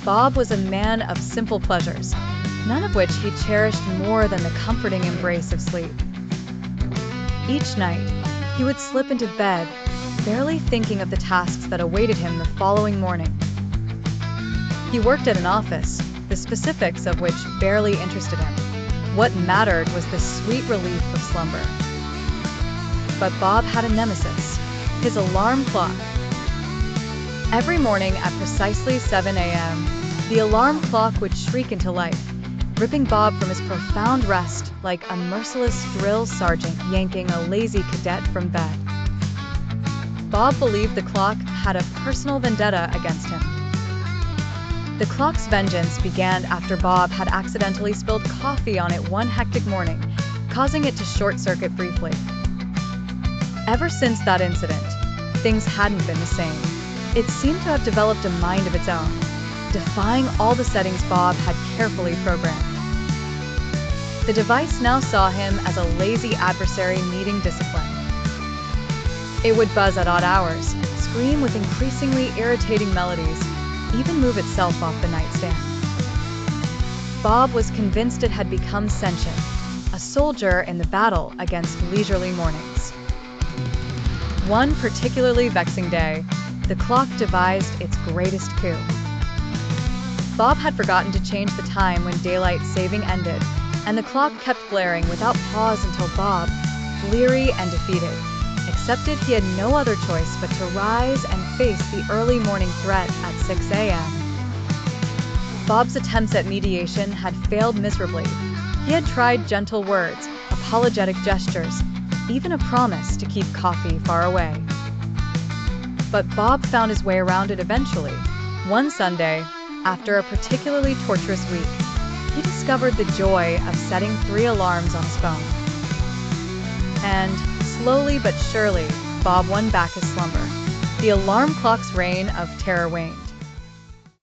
Bob was a man of simple pleasures, none of which he cherished more than the comforting embrace of sleep. Each night, he would slip into bed, barely thinking of the tasks that awaited him the following morning. He worked at an office, the specifics of which barely interested him. What mattered was the sweet relief of slumber. But Bob had a nemesis, his alarm clock. Every morning at precisely 7 a.m., the alarm clock would shriek into life, ripping Bob from his profound rest like a merciless drill sergeant yanking a lazy cadet from bed. Bob believed the clock had a personal vendetta against him. The clock's vengeance began after Bob had accidentally spilled coffee on it one hectic morning, causing it to short-circuit briefly. Ever since that incident, things hadn't been the same. It seemed to have developed a mind of its own, defying all the settings Bob had carefully programmed. The device now saw him as a lazy adversary needing discipline. It would buzz at odd hours, scream with increasingly irritating melodies, even move itself off the nightstand. Bob was convinced it had become sentient, a soldier in the battle against leisurely mornings. One particularly vexing day, the clock devised its greatest coup. Bob had forgotten to change the time when daylight saving ended, and the clock kept blaring without pause until Bob, bleary and defeated, accepted he had no other choice but to rise and face the early morning threat at 6 a.m. Bob's attempts at mediation had failed miserably. He had tried gentle words, apologetic gestures, even a promise to keep coffee far away. But Bob found his way around it eventually. One Sunday, after a particularly torturous week, he discovered the joy of setting 3 alarms on his phone. And, slowly but surely, Bob won back his slumber. The alarm clock's reign of terror waned.